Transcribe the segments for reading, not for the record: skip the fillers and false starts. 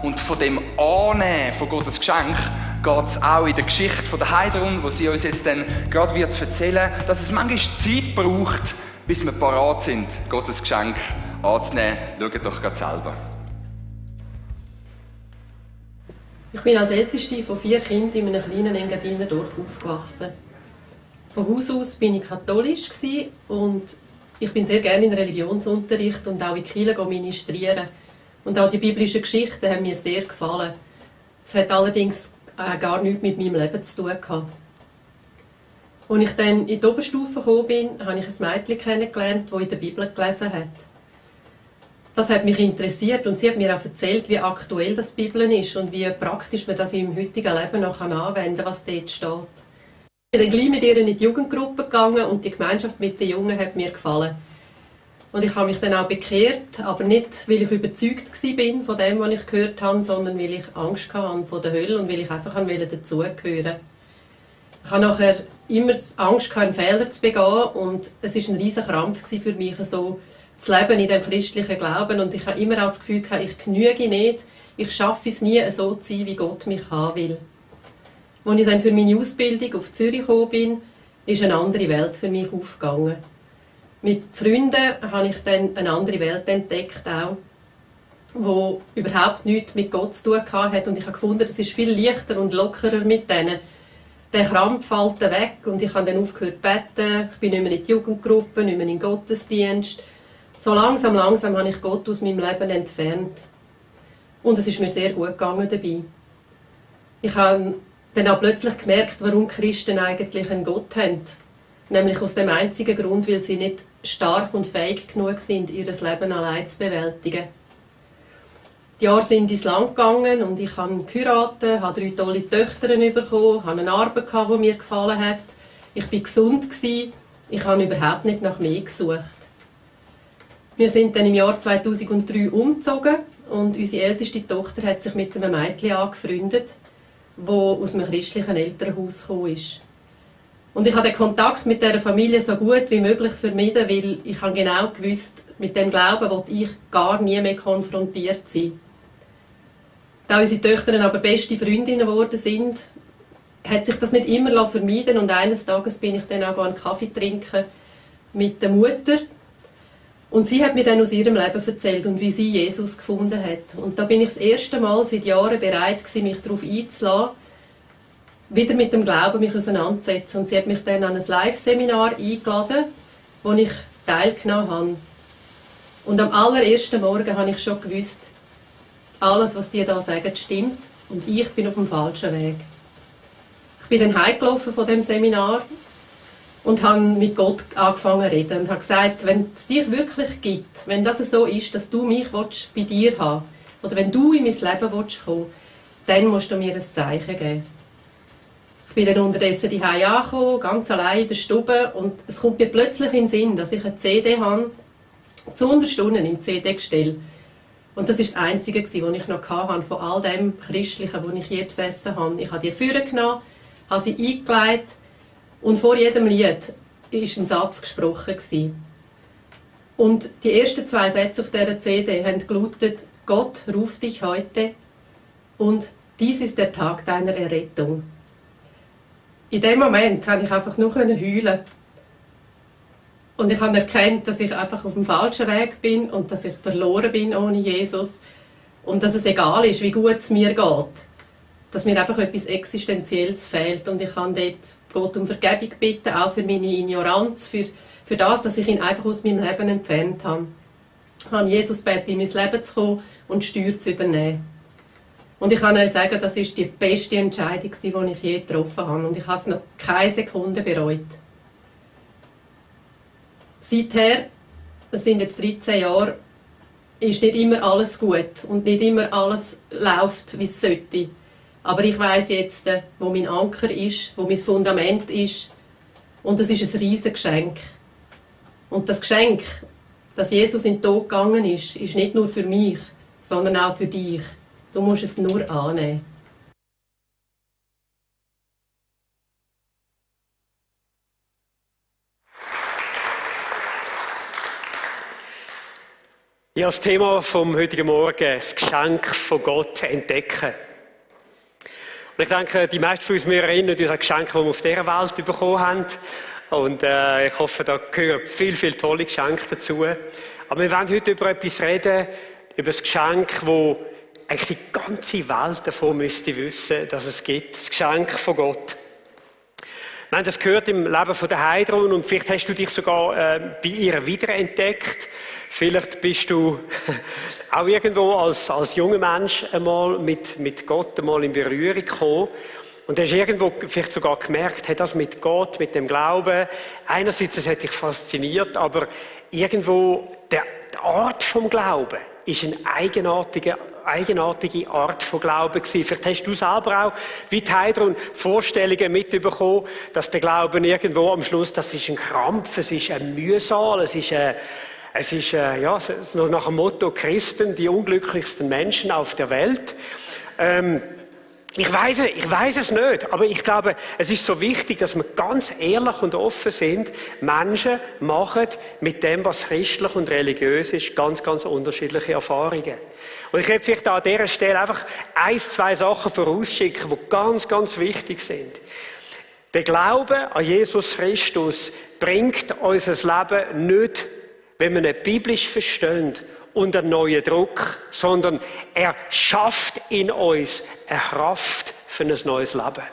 Und von dem Annehmen von Gottes Geschenk geht es auch in der Geschichte von der Heidrun, wo sie uns jetzt dann gerade wird erzählen, dass es manchmal Zeit braucht, bis wir parat sind, Gottes Geschenk anzunehmen. Schaut doch gerade selber. Ich bin als älteste von 4 Kindern in einem kleinen Engadiner Dorf aufgewachsen. Von Haus aus war ich katholisch und ich bin sehr gerne in Religionsunterricht und auch in Kirche ministrieren. Und auch die biblischen Geschichten haben mir sehr gefallen. Es hat allerdings gar nichts mit meinem Leben zu tun gehabt. Als ich dann in die Oberstufe gekommen bin, habe ich ein Mädchen kennengelernt, das in der Bibel gelesen hat. Das hat mich interessiert und sie hat mir auch erzählt, wie aktuell das Bibel ist und wie praktisch man das im heutigen Leben noch anwenden kann, was dort steht. Ich bin dann gleich mit ihr in die Jugendgruppe gegangen und die Gemeinschaft mit den Jungen hat mir gefallen. Und ich habe mich dann auch bekehrt, aber nicht, weil ich überzeugt war von dem, was ich gehört habe, sondern weil ich Angst hatte vor der Hölle und weil ich einfach dazugehören. Ich hatte nachher immer Angst, einen Fehler zu begehen und es war ein riesiger Krampf für mich, so zu leben in diesem christlichen Glauben. Und ich habe immer auch das Gefühl, ich genüge nicht, ich schaffe es nie, so zu sein, wie Gott mich haben will. Als ich dann für meine Ausbildung auf Zürich gekommen bin, ist eine andere Welt für mich aufgegangen. Mit Freunden habe ich dann eine andere Welt entdeckt, auch, die überhaupt nichts mit Gott zu tun hatte. Und ich habe gefunden, es ist viel leichter und lockerer mit denen. Der Krampf fällt weg und ich habe dann aufgehört zu beten. Ich bin nicht mehr in die Jugendgruppe, nicht mehr in den Gottesdienst. So langsam habe ich Gott aus meinem Leben entfernt. Und es ist mir sehr gut gegangen dabei. Ich habe dann auch plötzlich gemerkt, warum Christen eigentlich einen Gott haben. Nämlich aus dem einzigen Grund, weil sie nicht stark und fähig genug sind, ihr Leben allein zu bewältigen. Die Jahre sind ins Land gegangen und ich habe geheiratet, habe 3 tolle Töchter bekommen, habe eine Arbeit, die mir gefallen hat. Ich war gesund, ich habe überhaupt nicht nach mehr gesucht. Wir sind dann im Jahr 2003 umgezogen und unsere älteste Tochter hat sich mit einem Mädchen angefreundet, das aus einem christlichen Elternhaus gekommen ist. Und ich habe den Kontakt mit dieser Familie so gut wie möglich vermieden, weil ich genau gewusst, mit dem Glauben wollte ich gar nie mehr konfrontiert sein. Da unsere Töchter aber beste Freundinnen geworden sind, hat sich das nicht immer vermieden und eines Tages bin ich dann auch einen Kaffee trinken mit der Mutter und sie hat mir dann aus ihrem Leben erzählt und wie sie Jesus gefunden hat. Und da bin ich das erste Mal seit Jahren bereit gewesen, mich darauf einzulassen, wieder mit dem Glauben mich auseinanderzusetzen. Und sie hat mich dann an ein Live-Seminar eingeladen, wo ich teilgenommen habe. Und am allerersten Morgen habe ich schon gewusst, alles, was die da sagen, stimmt und ich bin auf dem falschen Weg. Ich bin dann heimgelaufen von dem Seminar und habe mit Gott angefangen zu reden und habe gesagt, wenn es dich wirklich gibt, wenn das so ist, dass du mich bei dir haben willst, oder wenn du in mein Leben kommen willst, dann musst du mir ein Zeichen geben. Ich bin dann unterdessen zu Hause angekommen, ganz allein in der Stube und es kommt mir plötzlich in den Sinn, dass ich eine CD habe, zu Unterstunden im CD-Gestell. Und das war das Einzige, was ich noch hatte von all dem Christlichen, was ich je besessen habe. Ich habe die vorgenommen, habe sie eingelegt und vor jedem Lied war ein Satz gesprochen. Und die ersten 2 Sätze auf dieser CD haben gelautet: Gott ruft dich heute und dies ist der Tag deiner Errettung. In dem Moment konnte ich einfach nur heulen. Und ich habe erkannt, dass ich einfach auf dem falschen Weg bin und dass ich verloren bin ohne Jesus. Und dass es egal ist, wie gut es mir geht. Dass mir einfach etwas Existenzielles fehlt. Und ich habe dort Gott um Vergebung bitten, auch für meine Ignoranz, für das, dass ich ihn einfach aus meinem Leben entfernt habe. Ich habe Jesus gebeten, in mein Leben zu kommen und die Steuer zu übernehmen. Und ich kann euch sagen, das war die beste Entscheidung, die ich je getroffen habe. Und ich habe es noch keine Sekunde bereut. Seither, das sind jetzt 13 Jahre, ist nicht immer alles gut und nicht immer alles läuft, wie es sollte. Aber ich weiss jetzt, wo mein Anker ist, wo mein Fundament ist. Und es ist ein riesiges Geschenk. Und das Geschenk, dass Jesus in den Tod gegangen ist nicht nur für mich, sondern auch für dich. Du musst es nur annehmen. Ja, das Thema vom heutigen Morgen, das Geschenk von Gott entdecken. Und ich denke, die meisten von uns erinnern uns an Geschenke, die wir auf dieser Welt bekommen haben. Und ich hoffe, da gehören viele tolle Geschenke dazu. Aber wir wollen heute über etwas reden, über das Geschenk, wo eigentlich die ganze Welt davon müsste wissen, dass es gibt. Das Geschenk von Gott. Wir haben das gehört im Leben von der Heidrun und vielleicht hast du dich sogar bei ihr wiederentdeckt. Vielleicht bist du auch irgendwo als junger Mensch einmal mit Gott einmal in Berührung gekommen und hast irgendwo vielleicht sogar gemerkt, hey, das mit Gott, mit dem Glauben, einerseits, das hat dich fasziniert, aber irgendwo die Art vom Glauben ist eine eigenartige Art von Glauben gewesen. Vielleicht hast du selber auch, wie die Heidrun, Vorstellungen mitbekommen, dass der Glauben irgendwo am Schluss, das ist ein Krampf, es ist ein Mühsal, es ist noch nach dem Motto Christen, die unglücklichsten Menschen auf der Welt. Ich weiß es nicht, aber ich glaube, es ist so wichtig, dass wir ganz ehrlich und offen sind. Menschen machen mit dem, was christlich und religiös ist, ganz unterschiedliche Erfahrungen. Und ich werde vielleicht an dieser Stelle einfach 1-2 Sachen vorausschicken, die ganz wichtig sind. Der Glaube an Jesus Christus bringt unser Leben nicht, wenn wir ihn biblisch verstehen, unter neuen Druck, sondern er schafft in uns eine Kraft für ein neues Leben.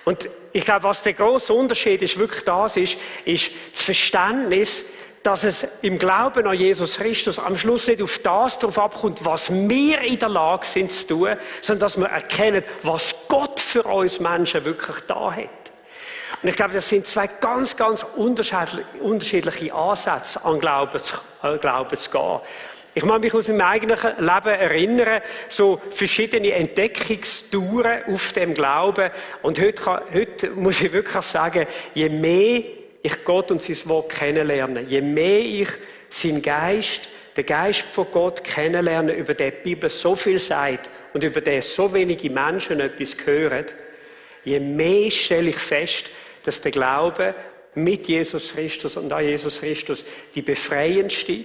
Und ich glaube, was der grosse Unterschied ist, wirklich das ist das Verständnis, dass es im Glauben an Jesus Christus am Schluss nicht auf das drauf abkommt, was wir in der Lage sind zu tun, sondern dass wir erkennen, was Gott für uns Menschen wirklich da hat. Und ich glaube, das sind 2 ganz unterschiedliche Ansätze, an Glauben zu gehen. Ich kann mich aus meinem eigenen Leben erinnern, so verschiedene Entdeckungstouren auf dem Glauben. Und heute muss ich wirklich sagen, je mehr ich Gott und sein Wort kennenlerne, je mehr ich seinen Geist, den Geist von Gott kennenlerne, über den die Bibel so viel sagt und über den so wenige Menschen etwas hören, je mehr stelle ich fest, dass der Glaube mit Jesus Christus und an Jesus Christus die befreiendste,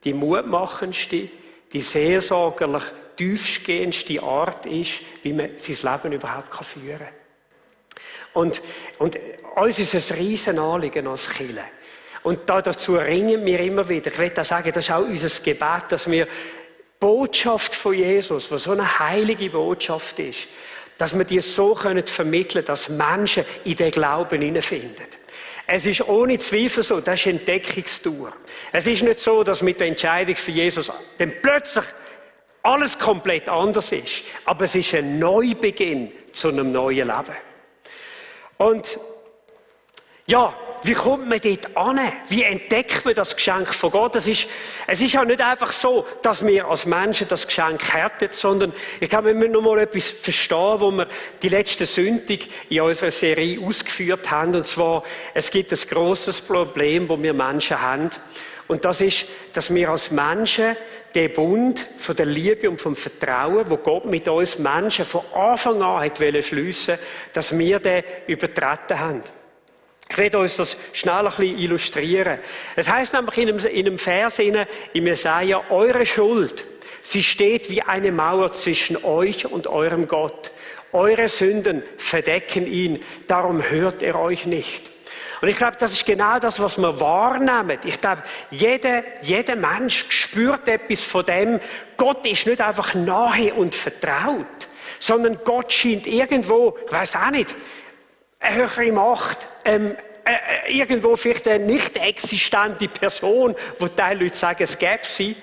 die mutmachendste, die seelsorgerlich tiefstgehendste Art ist, wie man sein Leben überhaupt führen kann. Und uns ist es ein Riesenanliegen als Kirche. Und dazu ringen wir immer wieder. Ich will auch sagen, das ist auch unser Gebet, dass wir die Botschaft von Jesus, was so eine heilige Botschaft ist, dass wir die so vermitteln können, dass Menschen in den Glauben hineinfinden. Es ist ohne Zweifel so, das ist Entdeckungstour. Es ist nicht so, dass mit der Entscheidung für Jesus dann plötzlich alles komplett anders ist. Aber es ist ein Neubeginn zu einem neuen Leben. Und ja, wie kommt man dort an? Wie entdeckt man das Geschenk von Gott? Es ist ja nicht einfach so, dass wir als Menschen das Geschenk hätten, sondern ich glaube, wir müssen noch mal etwas verstehen, wo wir die letzte Sonntag in unserer Serie ausgeführt haben. Und zwar, es gibt ein grosses Problem, das wir Menschen haben. Und das ist, dass wir als Menschen den Bund von der Liebe und vom Vertrauen, wo Gott mit uns Menschen von Anfang an schliessen wollte, dass wir den übertreten haben. Ich werde uns das schnell ein bisschen illustrieren. Es heisst nämlich in einem Vers im Jesaja, eure Schuld, sie steht wie eine Mauer zwischen euch und eurem Gott. Eure Sünden verdecken ihn, darum hört er euch nicht. Und ich glaube, das ist genau das, was wir wahrnehmen. Ich glaube, jeder Mensch spürt etwas von dem. Gott ist nicht einfach nahe und vertraut, sondern Gott scheint irgendwo, ich weiss auch nicht, eine höhere Macht, irgendwo vielleicht eine nicht existente Person, wo die Leute sagen, es gäbe sie.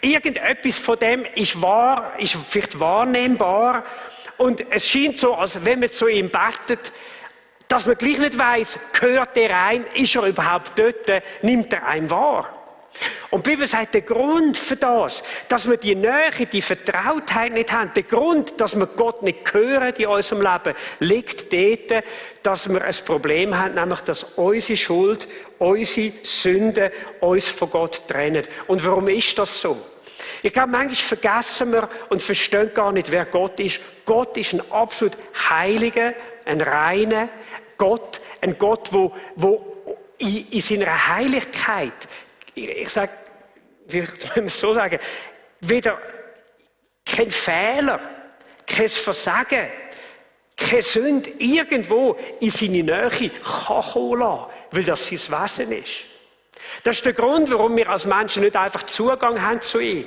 Irgendetwas von dem ist wahr, ist vielleicht wahrnehmbar. Und es scheint so, als wenn man zu ihm betet, dass man gleich nicht weiss, gehört er ein, ist er überhaupt dort, nimmt er einen wahr. Und die Bibel sagt, der Grund für das, dass wir die Nähe, die Vertrautheit nicht haben, der Grund, dass wir Gott nicht hören in unserem Leben, liegt dort, dass wir ein Problem haben, nämlich, dass unsere Schuld, unsere Sünden uns von Gott trennen. Und warum ist das so? Ich glaube, manchmal vergessen wir und verstehen gar nicht, wer Gott ist. Gott ist ein absolut heiliger, ein reiner Gott, ein Gott, wo in seiner Heiligkeit, ich sage, wie man so sagen, weder kein Fehler, kein Versagen, keine Sünde irgendwo in seine Nähe kann kommen lassen, weil das sein Wesen ist. Das ist der Grund, warum wir als Menschen nicht einfach Zugang haben zu ihm.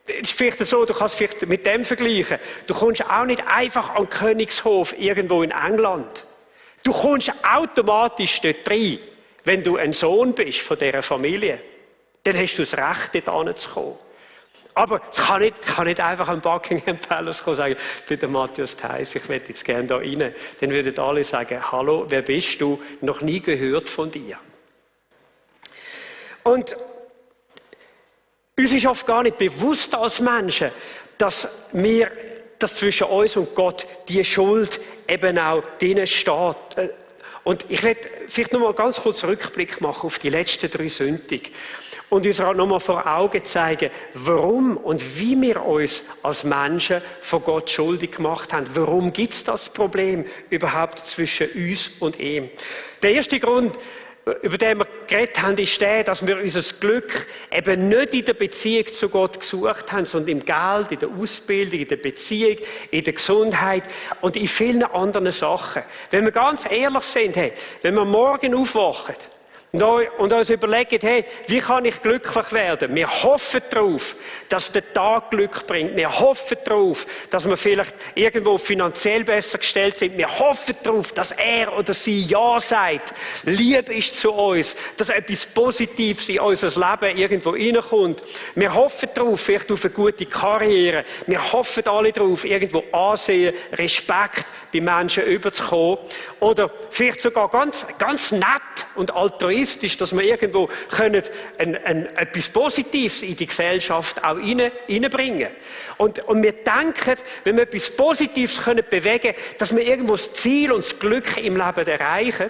Es ist vielleicht so, du kannst es vielleicht mit dem vergleichen. Du kommst auch nicht einfach an den Königshof irgendwo in England. Du kommst automatisch dort rein, wenn du ein Sohn bist von dieser Familie. Dann hast du das Recht, dort hinzukommen. Aber es kann nicht einfach am Buckingham Palace kommen und sagen, ich bin der Matthias Theiss, ich möchte jetzt gerne da rein. Dann würden alle sagen, hallo, wer bist du? Noch nie gehört von dir. Und uns ist oft gar nicht bewusst als Menschen, dass zwischen uns und Gott die Schuld eben auch drinnen steht. Und ich werde vielleicht noch mal ganz kurz Rückblick machen auf die letzten 3 Sündig und uns noch mal vor Augen zeigen, warum und wie wir uns als Menschen von Gott schuldig gemacht haben. Warum gibt es das Problem überhaupt zwischen uns und ihm? Der erste Grund, über den wir geredet haben, ist der, dass wir unser Glück eben nicht in der Beziehung zu Gott gesucht haben, sondern im Geld, in der Ausbildung, in der Beziehung, in der Gesundheit und in vielen anderen Sachen. Wenn wir ganz ehrlich sind, hey, wenn wir morgen aufwachen und uns überlegen, hey, wie kann ich glücklich werden? Wir hoffen darauf, dass der Tag Glück bringt. Wir hoffen darauf, dass wir vielleicht irgendwo finanziell besser gestellt sind. Wir hoffen darauf, dass er oder sie Ja sagt, lieb ist zu uns, dass etwas Positives in unser Leben irgendwo reinkommt. Wir hoffen darauf, vielleicht auf eine gute Karriere. Wir hoffen alle darauf, irgendwo Ansehen, Respekt bei Menschen überzukommen. Oder vielleicht sogar ganz, ganz nett und altruistisch, dass wir irgendwo können etwas Positives in die Gesellschaft auch reinbringen. Und wir denken, wenn wir etwas Positives können bewegen können, dass wir irgendwo das Ziel und das Glück im Leben erreichen.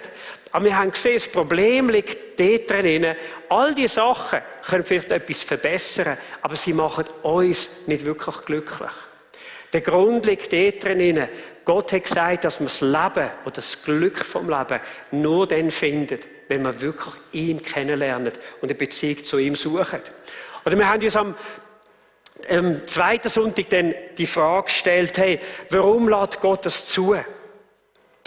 Aber wir haben gesehen, das Problem liegt dort drin. All diese Sachen können vielleicht etwas verbessern, aber sie machen uns nicht wirklich glücklich. Der Grund liegt dort drin. Gott hat gesagt, dass man das Leben oder das Glück vom Leben nur dann findet, wenn man wirklich ihn kennenlernt und eine Beziehung zu ihm sucht. Oder wir haben uns am zweiten Sonntag dann die Frage gestellt, hey, warum lässt Gott das zu?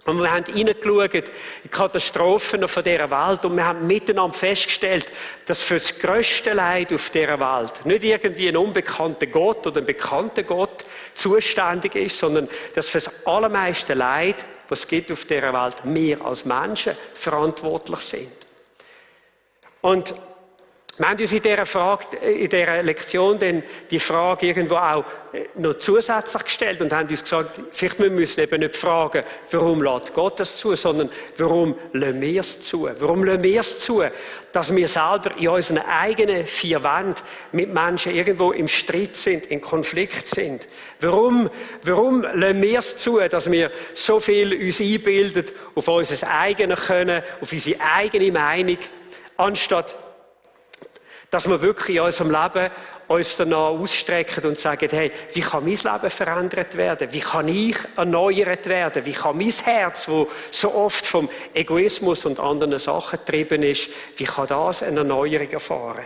Und wir haben hineingeschaut in die Katastrophen von dieser Welt und wir haben miteinander festgestellt, dass für das grösste Leid auf dieser Welt nicht irgendwie ein unbekannter Gott oder ein bekannter Gott zuständig ist, sondern dass für das allermeiste Leid, was es gibt auf dieser Welt, wir als Menschen verantwortlich sind. Und wir haben uns in dieser Lektion dann die Frage irgendwo auch noch zusätzlich gestellt und haben uns gesagt, vielleicht müssen wir eben nicht fragen, warum lässt Gott das zu, sondern warum lassen wir es zu? Warum lassen wir es zu, dass wir selber in unseren eigenen 4 Wänden mit Menschen irgendwo im Streit sind, in Konflikt sind? Warum lassen wir es zu, dass wir so viel uns einbilden auf unser eigenes Können, auf unsere eigene Meinung, anstatt dass wir wirklich in unserem Leben uns danach ausstrecken und sagen, hey, wie kann mein Leben verändert werden? Wie kann ich erneuert werden? Wie kann mein Herz, das so oft vom Egoismus und anderen Sachen getrieben ist, wie kann das eine Erneuerung erfahren?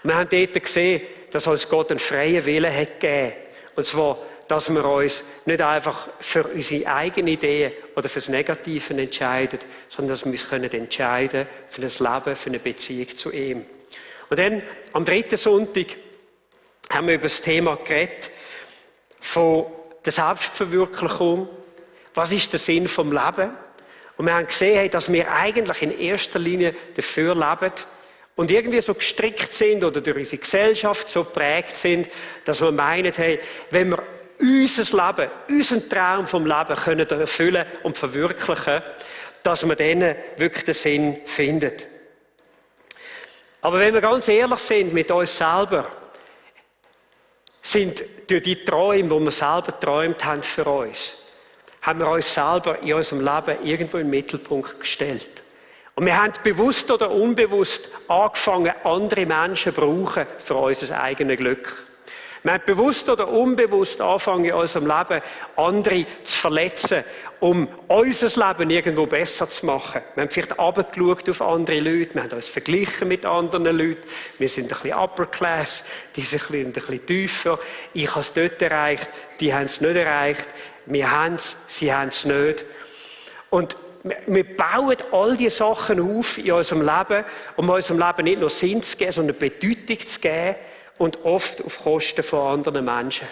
Und wir haben dort gesehen, dass uns Gott einen freien Willen hat gegeben. Und zwar, dass wir uns nicht einfach für unsere eigenen Ideen oder für das Negative entscheiden, sondern dass wir uns entscheiden können für das Leben, für eine Beziehung zu ihm. Und dann, am 3. Sonntag, haben wir über das Thema geredet, von der Selbstverwirklichung. Was ist der Sinn vom Leben? Und wir haben gesehen, dass wir eigentlich in erster Linie dafür leben und irgendwie so gestrickt sind oder durch unsere Gesellschaft so geprägt sind, dass wir meinen, hey, wenn wir unser Leben, unseren Traum vom Leben können erfüllen und verwirklichen, dass wir dann wirklich den Sinn finden. Aber wenn wir ganz ehrlich sind mit uns selber, sind durch die Träume, die wir selber geträumt haben für uns, haben wir uns selber in unserem Leben irgendwo in den Mittelpunkt gestellt. Und wir haben bewusst oder unbewusst angefangen, andere Menschen zu brauchen für unser eigenes Glück. Wir haben bewusst oder unbewusst angefangen, in unserem Leben andere zu verletzen, um unser Leben irgendwo besser zu machen. Wir haben vielleicht runtergeschaut auf andere Leute, wir haben uns verglichen mit anderen Leuten. Wir sind ein bisschen upper class, die sind ein bisschen tiefer. Ich habe es dort erreicht, die haben es nicht erreicht. Wir haben es, sie haben es nicht. Und wir bauen all diese Sachen auf in unserem Leben, um unserem Leben nicht nur Sinn zu geben, sondern Bedeutung zu geben und oft auf Kosten von anderen Menschen.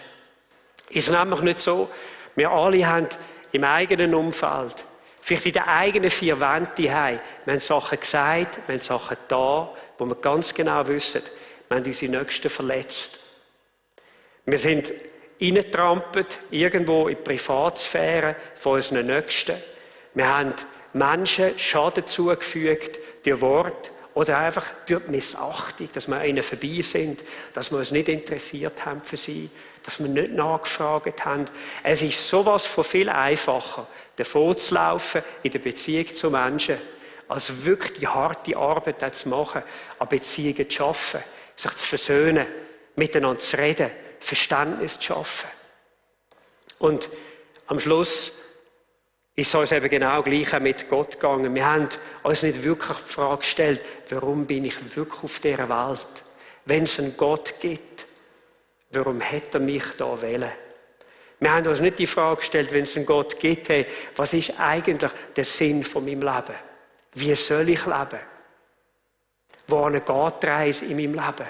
Es ist nämlich nicht so, wir alle haben im eigenen Umfeld, vielleicht in den eigenen 4 Wänden daheim, wir haben Sachen gesagt, wir haben Sachen da, wo wir ganz genau wissen, wir haben unsere Nächsten verletzt. Wir sind reingetrampelt irgendwo in die Privatsphäre von unseren Nächsten. Wir haben Menschen Schaden zugefügt durch Worte oder einfach durch die Missachtung, dass wir ihnen vorbei sind, dass wir uns nicht interessiert haben für sie, dass wir nicht nachgefragt haben. Es ist sowas von viel einfacher, davon zu laufen in der Beziehung zu Menschen, als wirklich die harte Arbeit zu machen, an Beziehungen zu schaffen, sich zu versöhnen, miteinander zu reden, Verständnis zu schaffen. Und am Schluss ist es uns eben genau gleich auch mit Gott gegangen. Wir haben uns nicht wirklich die Frage gestellt, warum bin ich wirklich auf dieser Welt? Wenn es einen Gott gibt, warum hat er mich da wählen? Wir haben uns nicht die Frage gestellt, wenn es einen Gott gibt, hey, was ist eigentlich der Sinn von meinem Leben? Wie soll ich leben? Wohin geht die Reise in meinem Leben?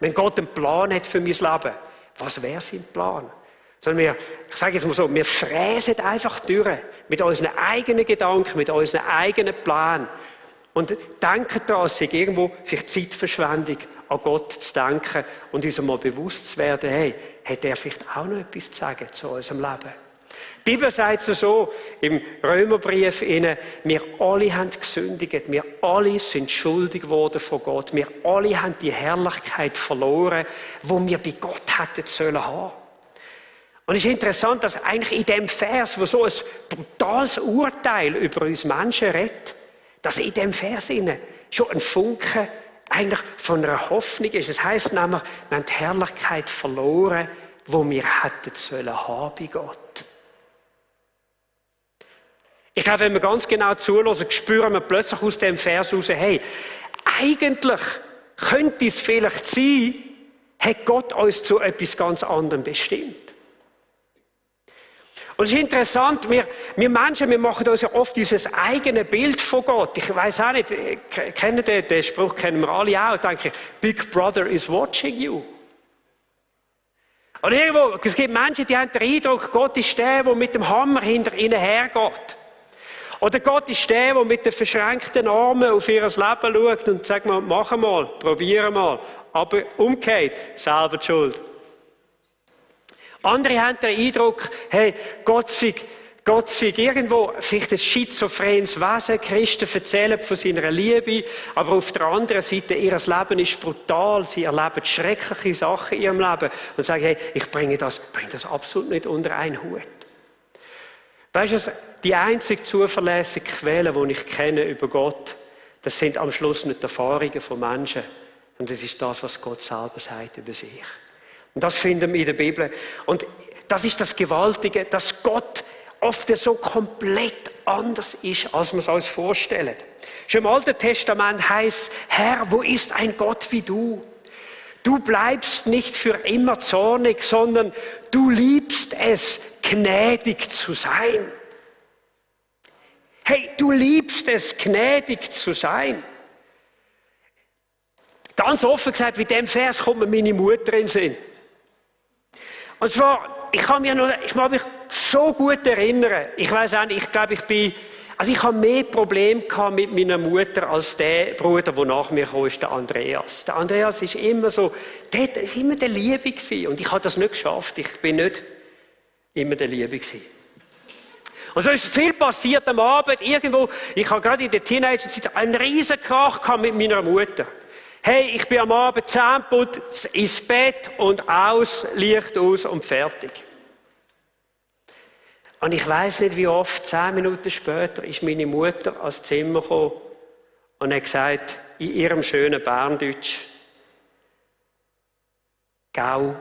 Wenn Gott einen Plan hat für mein Leben, was wäre sein Plan? Sondern ich sage jetzt mal so, wir fräsen einfach durch mit unseren eigenen Gedanken, mit unseren eigenen Plänen. Und denken daran, es ist irgendwo vielleicht Zeitverschwendung, an Gott zu denken und uns mal bewusst zu werden, hey, hat er vielleicht auch noch etwas zu sagen zu unserem Leben? Die Bibel sagt es so im Römerbrief, wir alle haben gesündigt, wir alle sind schuldig geworden vor Gott, wir alle haben die Herrlichkeit verloren, wo wir bei Gott hätten sollen haben. Und es ist interessant, dass eigentlich in dem Vers, wo so ein brutales Urteil über uns Menschen redet, dass in dem Vers schon ein Funke eigentlich von einer Hoffnung ist. Es heisst nämlich, wir haben die Herrlichkeit verloren, wo wir hätten sollen haben bei Gott. Ich glaube, wenn wir ganz genau zuhören, spüren wir plötzlich aus dem Vers heraus, hey, eigentlich könnte es vielleicht sein, hat Gott uns zu etwas ganz anderem bestimmt. Und es ist interessant, wir Menschen, wir machen uns ja oft dieses eigene Bild von Gott. Ich weiß auch nicht, den Spruch kennen wir alle auch, denke ich, Big Brother is watching you. Und irgendwo, es gibt Menschen, die haben den Eindruck, Gott ist der mit dem Hammer hinter ihnen hergeht. Oder Gott ist der mit den verschränkten Armen auf ihr Leben schaut und sagt mal, mach mal, probier mal. Aber umgekehrt, selber die Schuld. Andere haben den Eindruck, hey, Gott sei irgendwo vielleicht ein schizophrenes Wesen. Christen erzählen von seiner Liebe, aber auf der anderen Seite, ihr Leben ist brutal. Sie erleben schreckliche Sachen in ihrem Leben und sagen, hey, ich bringe das absolut nicht unter einen Hut. Weißt du, die einzige zuverlässige Quelle, die ich kenne über Gott, das sind am Schluss nicht die Erfahrungen von Menschen, und das ist das, was Gott selber sagt über sich. Und das finden wir in der Bibel. Und das ist das Gewaltige, dass Gott oft so komplett anders ist, als wir es uns vorstellen. Schon im Alten Testament heißt, Herr, wo ist ein Gott wie du? Du bleibst nicht für immer zornig, sondern du liebst es, gnädig zu sein. Hey, du liebst es, gnädig zu sein. Ganz offen gesagt, mit dem Vers kommt mir meine Mutter in den Sinn. Und zwar, ich kann mich so gut erinnern. Ich weiß auch nicht, ich habe mehr Probleme gehabt mit meiner Mutter als der Bruder, der nach mir kam, ist der Andreas. Der Andreas ist immer so, der war immer der Liebe gewesen. Und ich habe das nicht geschafft. Ich bin nicht immer der Liebe gewesen. Und so ist viel passiert am Abend. Irgendwo, ich habe gerade in der Teenagerzeit einen riesen Krach gehabt mit meiner Mutter. Hey, ich bin am Abend Zähneputz, ins Bett und aus, Licht aus und fertig. Und ich weiss nicht, wie oft, 10 Minuten später, ist meine Mutter ans Zimmer gekommen und hat gesagt, in ihrem schönen Berndeutsch, «Gau,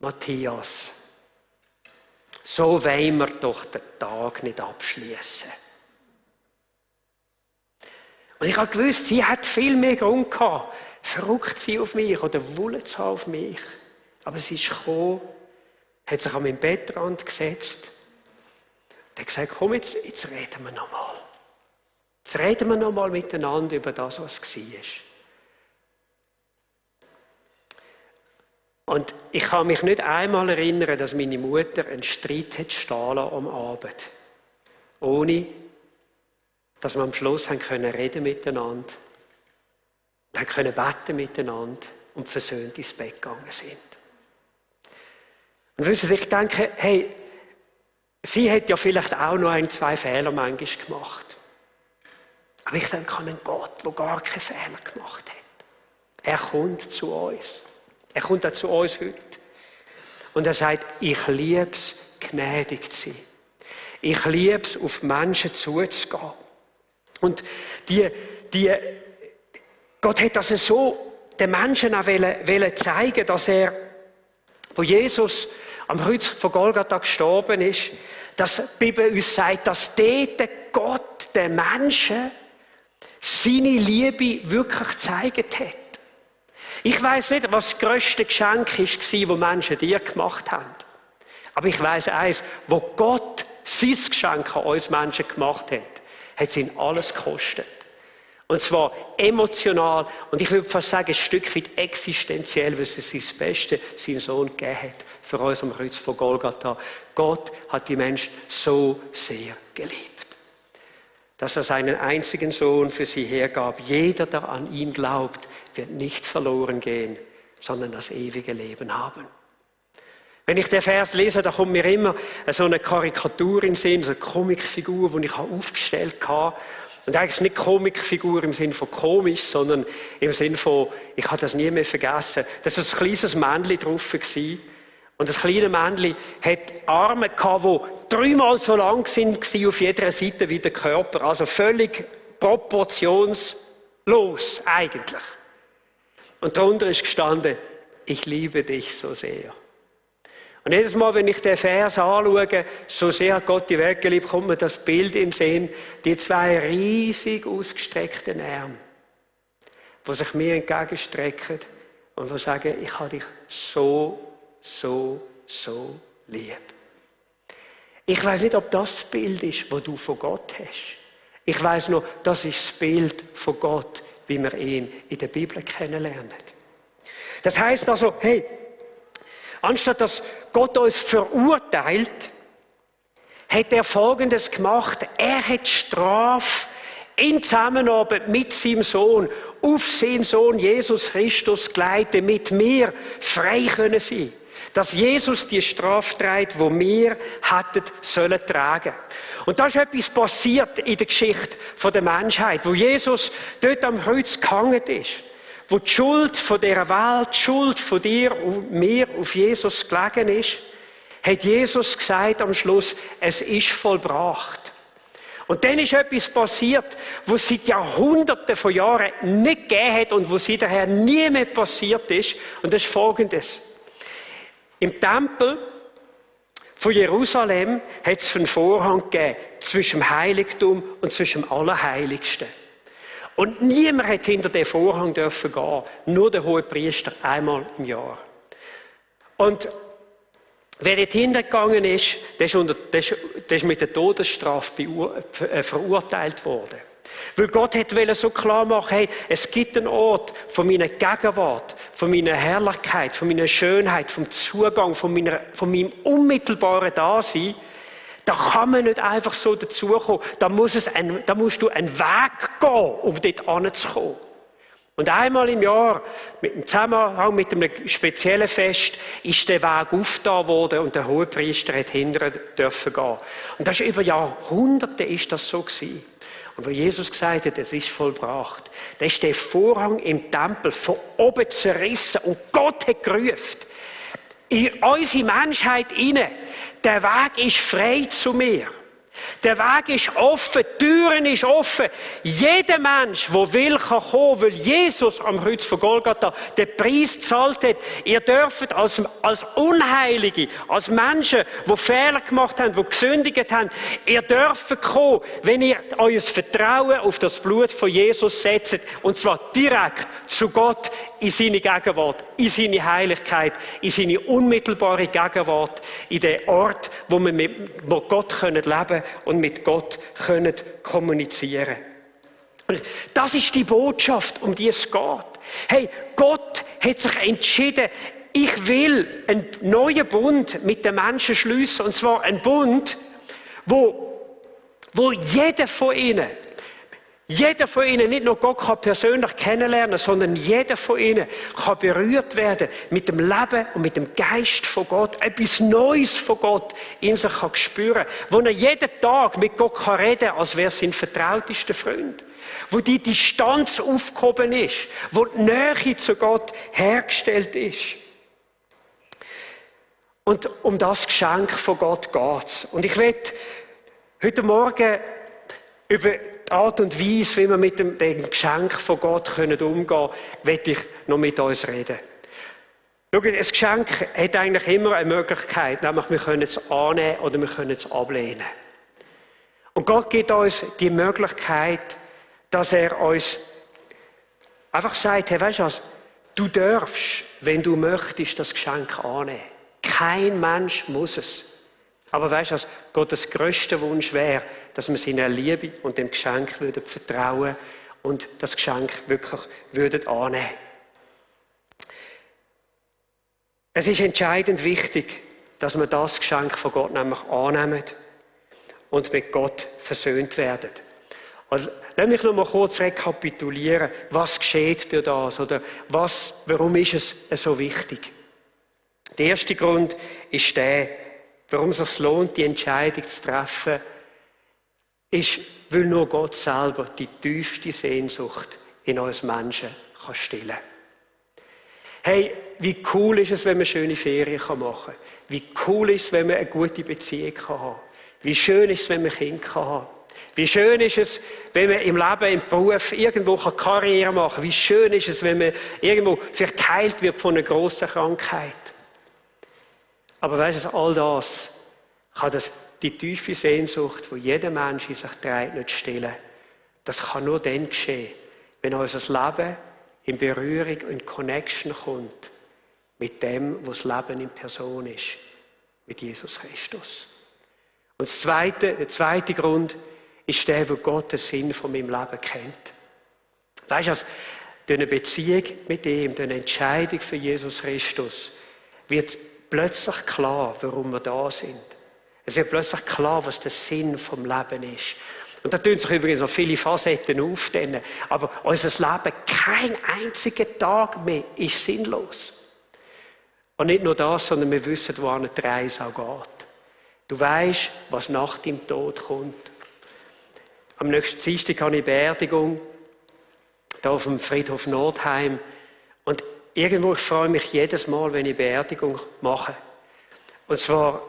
Matthias, so wollen wir doch den Tag nicht abschließen. Und ich habe gewusst, sie hat viel mehr Grund gehabt, verrückt zu sein auf mich oder Wolle zu haben auf mich. Aber sie ist gekommen, hat sich an meinen Bettrand gesetzt und hat gesagt, komm, jetzt reden wir noch mal. Jetzt reden wir noch mal miteinander über das, was war. Und ich kann mich nicht einmal erinnern, dass meine Mutter einen Streit hat stehen lassen am Abend. Ohne, dass wir am Schluss reden miteinander, haben können beten miteinander und versöhnt ins Bett gegangen sind. Und wissen Sie, ich denke, hey, sie hat ja vielleicht auch noch 1, 2 Fehler manchmal gemacht. Aber ich denke an einen Gott, der gar keine Fehler gemacht hat. Er kommt zu uns. Er kommt auch zu uns heute. Und er sagt, ich liebe es, gnädig zu sein. Ich liebe es, auf Menschen zuzugehen. Und Gott hat das so den Menschen auch wollen zeigen, dass er, wo Jesus am Kreuz von Golgatha gestorben ist, dass die Bibel uns sagt, dass dort Gott den Menschen seine Liebe wirklich gezeigt hat. Ich weiss nicht, was das grösste Geschenk war, das Menschen dir gemacht haben. Aber ich weiss eins, wo Gott sein Geschenk an uns Menschen gemacht hat, hat es ihn alles gekostet. Und zwar emotional und ich würde fast sagen, ein Stück weit existenziell, weil es sein Beste, seinen Sohn gegeben hat für uns am Kreuz von Golgatha. Gott hat die Menschen so sehr geliebt, dass er seinen einzigen Sohn für sie hergab. Jeder, der an ihn glaubt, wird nicht verloren gehen, sondern das ewige Leben haben. Wenn ich den Vers lese, da kommt mir immer so eine Karikatur in den Sinn, so eine Comicfigur, die ich aufgestellt habe. Und eigentlich nicht Comicfigur im Sinn von komisch, sondern im Sinn von, ich habe das nie mehr vergessen. Das war ein kleines Männchen drauf. Und das kleine Männchen hat Arme gehabt, die 3-mal so lang waren auf jeder Seite wie der Körper. Also völlig proportionslos eigentlich. Und darunter ist gestanden, ich liebe dich so sehr. Und jedes Mal, wenn ich den Vers anschaue, so sehr hat Gott die Welt geliebt, kommt mir das Bild in den Sinn, die 2 riesig ausgestreckten Arme, die sich mir entgegenstrecken und die sagen, ich habe dich so lieb. Ich weiß nicht, ob das Bild ist, das du von Gott hast. Ich weiß nur, das ist das Bild von Gott, wie wir ihn in der Bibel kennenlernen. Das heißt also, hey, anstatt dass Gott uns verurteilt, hat er Folgendes gemacht. Er hat Strafe in Zusammenarbeit mit seinem Sohn auf seinen Sohn Jesus Christus geleitet, damit wir frei können sein. Dass Jesus die Strafe trägt, die wir hätten sollen tragen. Und da ist etwas passiert in der Geschichte der Menschheit, wo Jesus dort am Kreuz gehangen ist. Wo die Schuld von dieser Welt, die Schuld von dir und mir auf Jesus gelegen ist, hat Jesus gesagt am Schluss, es ist vollbracht. Und dann ist etwas passiert, was seit Jahrhunderten von Jahren nicht gegeben hat und was seither nie mehr passiert ist. Und das ist Folgendes. Im Tempel von Jerusalem hat es einen Vorhang gegeben zwischen dem Heiligtum und zwischen dem Allerheiligsten. Und niemand hat hinter den Vorhang dürfen gehen, nur der Hohepriester einmal im Jahr. Und wer dort hintergegangen ist, der ist mit der Todesstrafe verurteilt worden. Weil Gott wollte so klar machen, hey, es gibt einen Ort von meiner Gegenwart, von meiner Herrlichkeit, von meiner Schönheit, vom Zugang, von meinem unmittelbaren Dasein. Da kann man nicht einfach so dazukommen. Da musst du einen Weg gehen, um dort hinzukommen. Und einmal im Jahr, im Zusammenhang mit einem speziellen Fest, ist der Weg aufgetan worden und der Hohepriester hat hinterher dürfen gehen. Und das ist über Jahrhunderte ist das so gewesen. Und wo Jesus gesagt hat, es ist vollbracht, da ist der Vorhang im Tempel von oben zerrissen und Gott hat gerufen. In unsere Menschheit hinein, der Weg ist frei zu mir. Der Weg ist offen, die Türen ist offen. Jeder Mensch, der will, kann kommen, weil Jesus am Kreuz von Golgatha den Preis gezahlt hat. Ihr dürft als Unheilige, als Menschen, die Fehler gemacht haben, die gesündigt haben, ihr dürft kommen, wenn ihr euer Vertrauen auf das Blut von Jesus setzt. Und zwar direkt zu Gott in seine Gegenwart, in seine Heiligkeit, in seine unmittelbare Gegenwart, in den Ort, wo wir mit Gott leben können und mit Gott können kommunizieren. Und das ist die Botschaft, um die es geht. Hey, Gott hat sich entschieden, ich will einen neuen Bund mit den Menschen schließen, und zwar einen Bund, wo jeder von ihnen, nicht nur Gott kann persönlich kennenlernen, sondern jeder von ihnen kann berührt werden mit dem Leben und mit dem Geist von Gott, etwas Neues von Gott in sich kann spüren, wo er jeden Tag mit Gott kann reden, als wäre es sein vertrautester Freund, wo die Distanz aufgehoben ist, wo die Nähe zu Gott hergestellt ist. Und um das Geschenk von Gott geht es. Und ich will heute Morgen über die Art und Weise, wie wir mit dem Geschenk von Gott umgehen können, möchte ich noch mit uns reden. Schau, ein Geschenk hat eigentlich immer eine Möglichkeit, nämlich wir können es annehmen oder wir können es ablehnen. Und Gott gibt uns die Möglichkeit, dass er uns einfach sagt, hey, weißt du was, du darfst, wenn du möchtest, das Geschenk annehmen. Kein Mensch muss es. Aber weißt du, was Gottes grösster Wunsch wäre, dass wir seiner Liebe und dem Geschenk vertrauen würden und das Geschenk wirklich annehmen würden. Es ist entscheidend wichtig, dass wir das Geschenk von Gott nämlich annehmen und mit Gott versöhnt werden. Also, lass mich noch mal kurz rekapitulieren, was geschieht durch das oder warum ist es so wichtig? Der erste Grund ist der, warum es sich lohnt, die Entscheidung zu treffen, ist, weil nur Gott selber die tiefste Sehnsucht in uns Menschen kann stillen. Hey, wie cool ist es, wenn man schöne Ferien machen kann. Wie cool ist es, wenn man eine gute Beziehung haben kann. Wie schön ist es, wenn man Kinder haben kann. Wie schön ist es, wenn man im Leben, im Beruf irgendwo Karriere machen kann. Wie schön ist es, wenn man irgendwo vielleicht geheilt wird von einer grossen Krankheit. Aber weißt du, all das kann die tiefe Sehnsucht, die jeder Mensch in sich trägt, nicht stillen. Das kann nur dann geschehen, wenn unser Leben in Berührung und in Connection kommt mit dem, was das Leben in Person ist, mit Jesus Christus. Und der zweite Grund ist der, wo Gott den Sinn von meinem Leben kennt. Weißt du, durch eine Beziehung mit ihm, durch eine Entscheidung für Jesus Christus, wird plötzlich klar, warum wir da sind. Es wird plötzlich klar, was der Sinn vom Leben ist. Und da tun sich übrigens noch viele Facetten auf, aber unser Leben, kein einziger Tag mehr, ist sinnlos. Und nicht nur das, sondern wir wissen, wohin die Reise auch geht. Du weisst, was nach dem Tod kommt. Am nächsten Dienstag habe ich Beerdigung, hier auf dem Friedhof Nordheim. Und irgendwo, ich freue mich jedes Mal, wenn ich Beerdigung mache. Und zwar,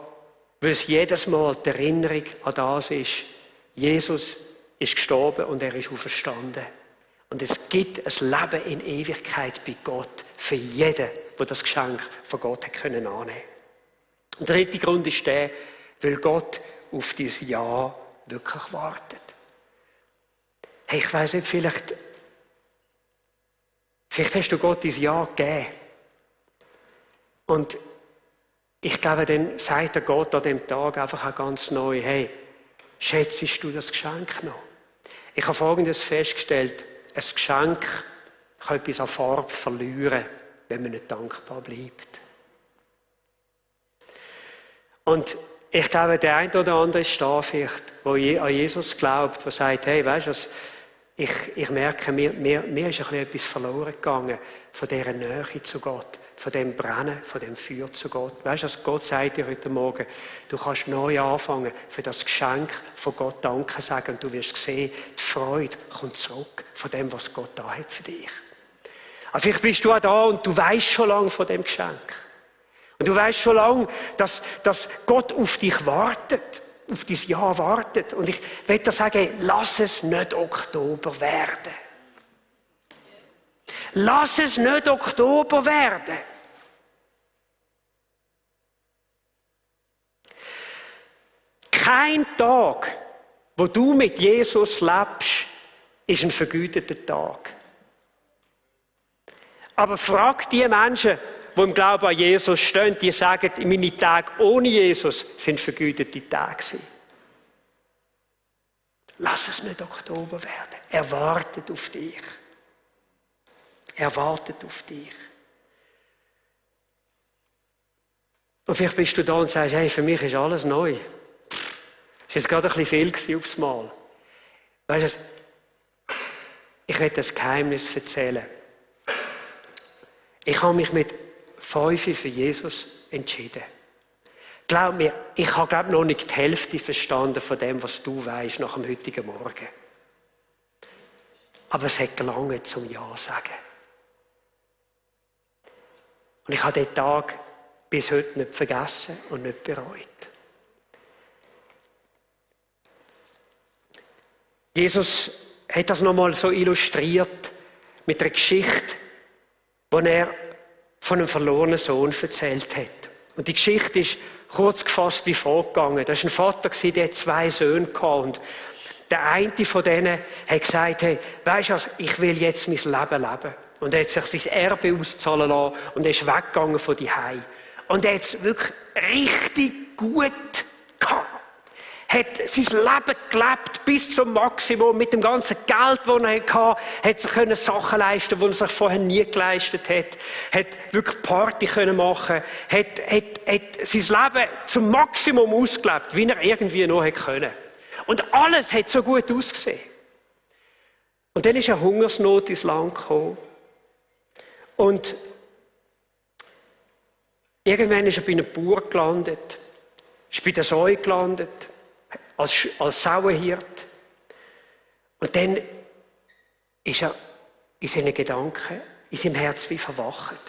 weil es jedes Mal die Erinnerung an das ist, Jesus ist gestorben und er ist auferstanden. Und es gibt ein Leben in Ewigkeit bei Gott für jeden, der das Geschenk von Gott hat annehmen können. Und der dritte Grund ist der, weil Gott auf dieses Ja wirklich wartet. Hey, ich weiss nicht, vielleicht hast du Gott dein Ja gegeben. Und ich glaube, dann sagt der Gott an dem Tag einfach auch ganz neu, hey, schätzest du das Geschenk noch? Ich habe Folgendes festgestellt, ein Geschenk kann etwas an Farbe verlieren, wenn man nicht dankbar bleibt. Und ich glaube, der eine oder andere ist da vielleicht, der an Jesus glaubt, der sagt, hey, weißt du, ich merke, mir ist ein bisschen etwas verloren gegangen von dieser Nähe zu Gott, von dem Brennen, von dem Feuer zu Gott. Weißt du, Gott sagt dir heute Morgen, du kannst neu anfangen, für das Geschenk von Gott Danke sagen und du wirst sehen, die Freude kommt zurück von dem, was Gott da hat für dich. Also vielleicht bist du auch da und du weißt schon lange von dem Geschenk. Und du weißt schon lange, dass Gott auf dich wartet. auf dein Ja wartet. Und ich will dir sagen, lass es nicht Oktober werden. Lass es nicht Oktober werden. Kein Tag, wo du mit Jesus lebst, ist ein vergüteter Tag. Aber frag die Menschen, die im Glauben an Jesus stehen, die sagen, meine Tage ohne Jesus sind vergütete Tage. Lass es nicht Oktober werden. Er wartet auf dich. Er wartet auf dich. Und vielleicht bist du da und sagst, hey, für mich ist alles neu. Es war jetzt gerade ein bisschen viel aufs Mal. Weißt du, ich will das Geheimnis erzählen. Ich habe mich mit 5 für Jesus entschieden. Glaub mir, ich habe noch nicht die Hälfte verstanden von dem, was du weißt nach dem heutigen Morgen. Aber es hat gelangt zum Ja sagen. Und ich habe den Tag bis heute nicht vergessen und nicht bereut. Jesus hat das nochmal so illustriert mit einer Geschichte, wo er von einem verlorenen Sohn erzählt hat. Und die Geschichte ist kurz gefasst wie vorgegangen. Da war ein Vater, der hatte 2 Söhne hatte. Und der eine von denen hat gesagt, hey, weisst du was, ich will jetzt mein Leben leben. Und er hat sich sein Erbe auszahlen lassen und er ist weggegangen von daheim. Und er hat es wirklich richtig gut gehabt. Hat sein Leben gelebt bis zum Maximum. Mit dem ganzen Geld, das er hatte, hat sich Sachen leisten, die er sich vorher nie geleistet hat. Hat wirklich Party machen, hat sein Leben zum Maximum ausgelebt, wie er irgendwie noch konnte. Und alles hat so gut ausgesehen. Und dann ist eine Hungersnot ins Land gekommen. Und irgendwann ist er bei einem Bauer gelandet, ist bei der Säue gelandet, als Sauenhirt. Und dann ist er in seinen Gedanken, in seinem Herz wie verwacht.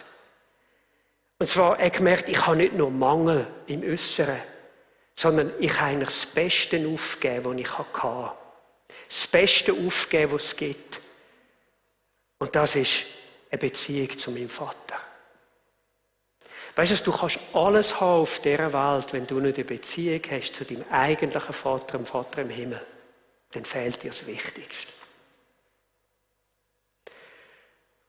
Und zwar, er hat gemerkt, ich habe nicht nur Mangel im Äußeren, sondern ich habe eigentlich das Beste aufgegeben, was ich hatte. Das Beste aufgegeben, was es gibt. Und das ist eine Beziehung zu meinem Vater. Weißt du, du kannst alles haben auf dieser Welt, wenn du nicht eine Beziehung hast zu deinem eigentlichen Vater, dem Vater im Himmel. Dann fehlt dir das Wichtigste.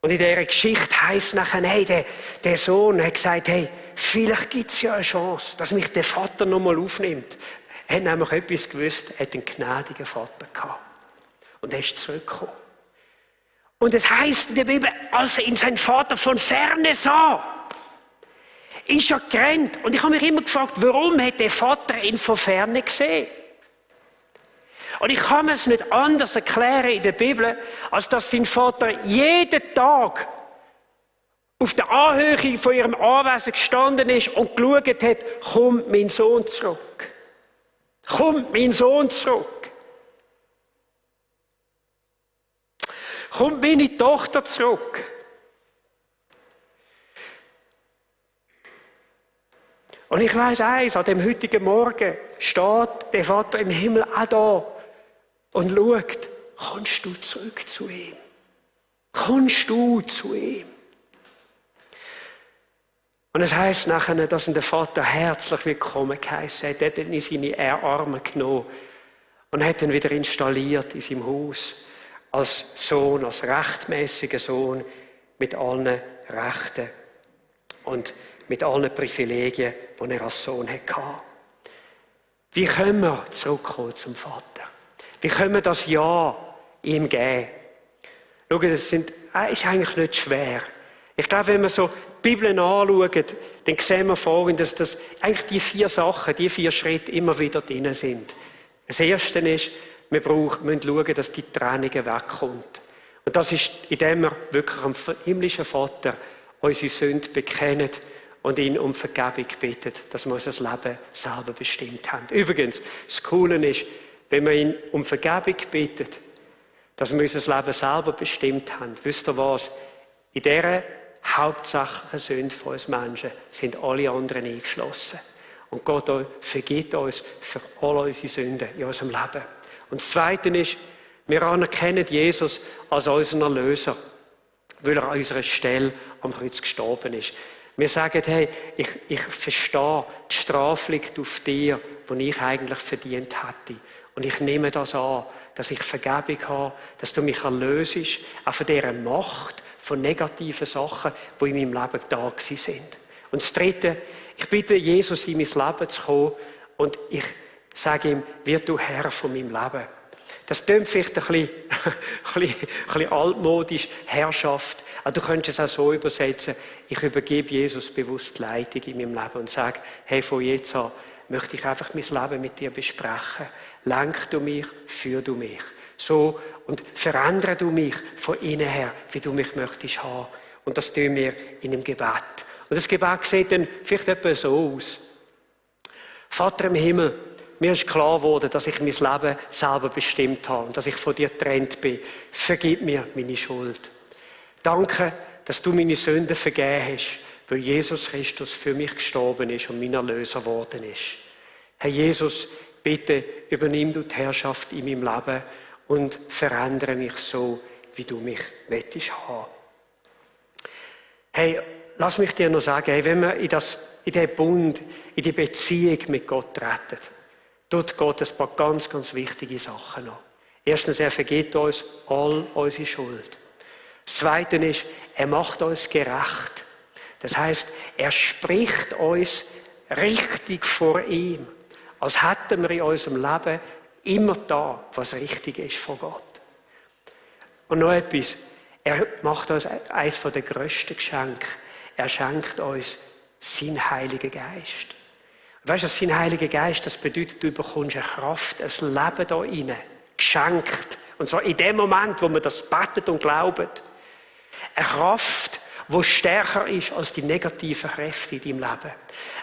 Und in dieser Geschichte heisst es nachher, hey, der Sohn hat gesagt, hey, vielleicht gibt es ja eine Chance, dass mich der Vater nochmal aufnimmt. Er hat nämlich etwas gewusst, er hat einen gnädigen Vater gehabt. Und er ist zurückgekommen. Und es heisst in der Bibel, als er ihn seinen Vater von Ferne sah, ist er gerannt. Und ich habe mich immer gefragt, warum hat der Vater ihn von Ferne gesehen? Und ich kann mir es nicht anders erklären in der Bibel, als dass sein Vater jeden Tag auf der Anhöhe von ihrem Anwesen gestanden ist und geschaut hat, kommt mein Sohn zurück. Kommt mein Sohn zurück. Kommt meine Tochter zurück. Und ich weiss eins, an dem heutigen Morgen steht der Vater im Himmel auch da und schaut, kommst du zurück zu ihm? Kommst du zu ihm? Und es heisst nachher, dass ihn der Vater herzlich willkommen geheißen hat. Er hat ihn in seine Arme genommen und hat ihn wieder installiert in seinem Haus. Als Sohn, als rechtmäßiger Sohn mit allen Rechten und mit allen Privilegien, die er als Sohn hatte. Wie können wir zurückkommen zum Vater? Wie können wir das Ja ihm geben? Schau, das ist eigentlich nicht schwer. Ich glaube, wenn wir so die Bibel anschauen, dann sehen wir vorhin, dass das eigentlich die 4 Sachen, die 4 Schritte immer wieder drin sind. Das Erste ist, wir müssen schauen, dass die Trennung wegkommt. Und das ist, indem wir wirklich am himmlischen Vater unsere Sünde bekennen und ihn um Vergebung bitten, dass wir unser Leben selber bestimmt haben. Übrigens, das Coole ist, wenn wir ihn um Vergebung bitten, dass wir unser Leben selber bestimmt haben. Wisst ihr was? In dieser hauptsächlichen Sünde von uns Menschen sind alle anderen eingeschlossen. Und Gott vergibt uns für all unsere Sünden in unserem Leben. Und das Zweite ist, wir anerkennen Jesus als unseren Erlöser, weil er an unserer Stelle am Kreuz gestorben ist. Wir sagen, hey, ich verstehe, die Strafe liegt auf dir, die ich eigentlich verdient hätte. Und ich nehme das an, dass ich Vergebung habe, dass du mich erlöst, auch von dieser Macht von negativen Sachen, die in meinem Leben da sind. Und das Dritte, ich bitte Jesus, in mein Leben zu kommen und ich sage ihm, wird du Herr von meinem Leben. Das klingt vielleicht ein bisschen altmodisch, Herrschaft. Aber du könntest es auch so übersetzen, ich übergebe Jesus bewusst die Leitung in meinem Leben und sage, hey, von jetzt an möchte ich einfach mein Leben mit dir besprechen. Lenk du mich, führ du mich. So, und verändere du mich von innen her, wie du mich möchtest haben. Und das tun wir in einem Gebet. Und das Gebet sieht dann vielleicht etwa so aus. Vater im Himmel, mir ist klar geworden, dass ich mein Leben selber bestimmt habe und dass ich von dir getrennt bin. Vergib mir meine Schuld. Danke, dass du meine Sünden vergeben hast, weil Jesus Christus für mich gestorben ist und mein Erlöser geworden ist. Herr Jesus, bitte übernimm du die Herrschaft in meinem Leben und verändere mich so, wie du mich möchtest haben. Hey, lass mich dir noch sagen, hey, wenn wir in den Bund, in die Beziehung mit Gott treten, tut Gott ein paar ganz, ganz wichtige Sachen noch. Erstens, er vergibt uns all unsere Schuld. Das Zweite ist, er macht uns gerecht. Das heisst, er spricht uns richtig vor ihm, als hätten wir in unserem Leben immer da, was richtig ist vor Gott. Und noch etwas, er macht uns eines der grössten Geschenke. Er schenkt uns seinen Heiligen Geist. Weißt du, sein Heiliger Geist, das bedeutet, du bekommst eine Kraft, ein Leben da rein, geschenkt. Und zwar in dem Moment, wo man das betet und glaubt. Eine Kraft, die stärker ist als die negativen Kräfte in deinem Leben.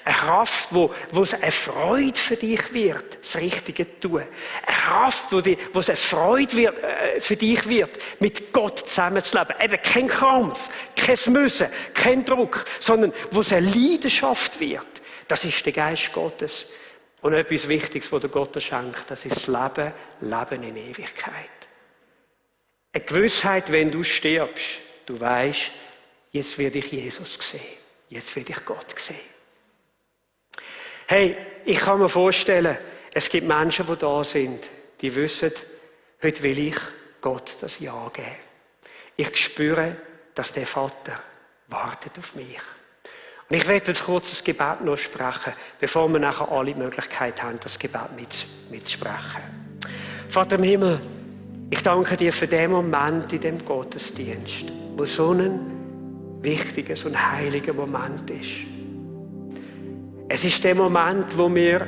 Eine Kraft, wo es eine Freude für dich wird, das Richtige zu tun. Eine Kraft, wo es eine Freude für dich wird, mit Gott zusammenzuleben. Eben kein Kampf, kein Müssen, kein Druck, sondern wo es eine Leidenschaft wird. Das ist der Geist Gottes. Und etwas Wichtiges, was der Gott schenkt, das ist das Leben in Ewigkeit. Eine Gewissheit, wenn du stirbst, du weißt, jetzt werde ich Jesus sehen. Jetzt werde ich Gott sehen. Hey, ich kann mir vorstellen, es gibt Menschen, die da sind, die wissen, heute will ich Gott das Ja geben. Ich spüre, dass der Vater wartet auf mich. Und ich werde jetzt kurz das Gebet noch sprechen, bevor wir nachher alle die Möglichkeit haben, das Gebet mitzusprechen. Vater im Himmel, ich danke dir für den Moment in dem Gottesdienst, wo so ein wichtiger, so ein heiliger Moment ist. Es ist der Moment, wo wir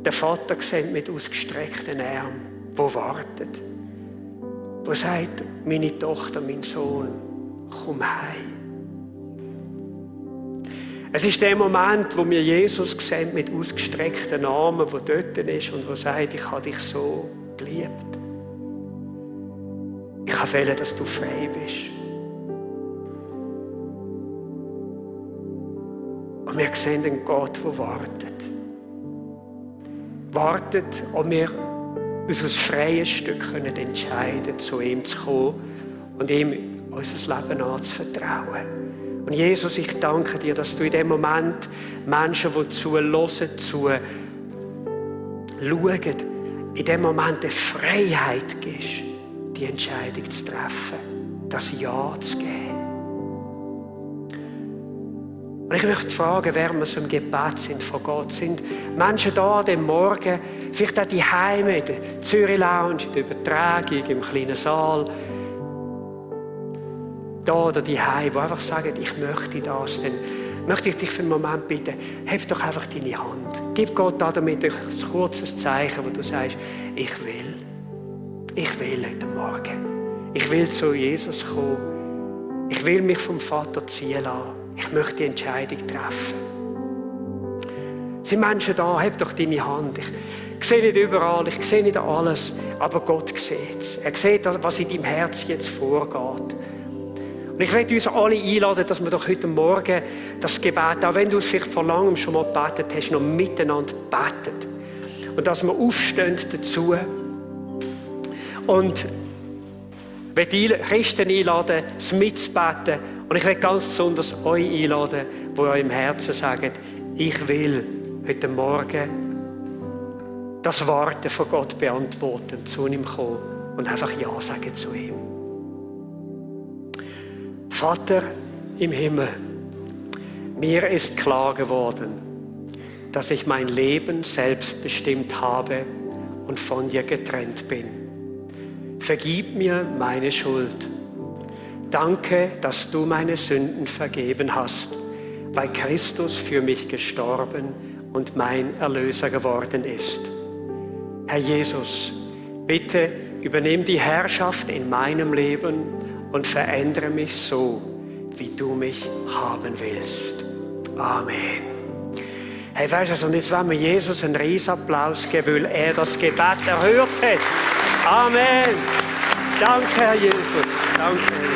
den Vater sehen mit ausgestreckten Armen, wo wartet, wo sagt, meine Tochter, mein Sohn, komm heim. Es ist der Moment, wo wir Jesus sehen mit ausgestreckten Armen, wo dort ist und wo sagt, ich habe dich so geliebt. Ich will, dass du frei bist. Und wir sehen einen Gott, der wartet. Wartet, ob wir uns aus freien Stück entscheiden können, zu ihm zu kommen und ihm unser Leben anzuvertrauen. Und Jesus, ich danke dir, dass du in dem Moment Menschen, die zuhören, zuschauen, in dem Moment eine Freiheit gibst, die Entscheidung zu treffen, das Ja zu geben. Und ich möchte fragen, während wir so im Gebet sind von Gott, sind Menschen da an dem Morgen, vielleicht auch die Heime, in der Zürich Lounge, in der Übertragung, im kleinen Saal, da oder die Heime, die einfach sagen, ich möchte das, dann möchte ich dich für einen Moment bitten, heb doch einfach deine Hand. Gib Gott damit ein kurzes Zeichen, wo du sagst, ich will heute Morgen. Ich will zu Jesus kommen. Ich will mich vom Vater ziehen lassen. Ich möchte die Entscheidung treffen. Sind Menschen da? Heb doch deine Hand. Ich sehe nicht überall, ich sehe nicht alles, aber Gott sieht es. Er sieht, was in deinem Herz jetzt vorgeht. Und ich möchte uns alle einladen, dass wir doch heute Morgen das Gebet, auch wenn du es vielleicht vor langem schon mal gebetet hast, noch miteinander beten. Und dass wir aufstehen dazu. Und ich möchte die Christen einladen, es mitzubeten. Und ich möchte ganz besonders euch einladen, die euch im Herzen sagen, ich will heute Morgen das Warten von Gott beantworten, zu ihm kommen und einfach Ja sagen zu ihm. Vater im Himmel, mir ist klar geworden, dass ich mein Leben selbst bestimmt habe und von dir getrennt bin. Vergib mir meine Schuld. Danke, dass du meine Sünden vergeben hast, weil Christus für mich gestorben und mein Erlöser geworden ist. Herr Jesus, bitte übernimm die Herrschaft in meinem Leben und verändere mich so, wie du mich haben willst. Amen. Hey, weißt du, und jetzt wollen wir Jesus einen riesen Applaus geben, weil er das Gebet erhört hat. Amen. Danke, Herr Jesus. Danke, Herr Jesus.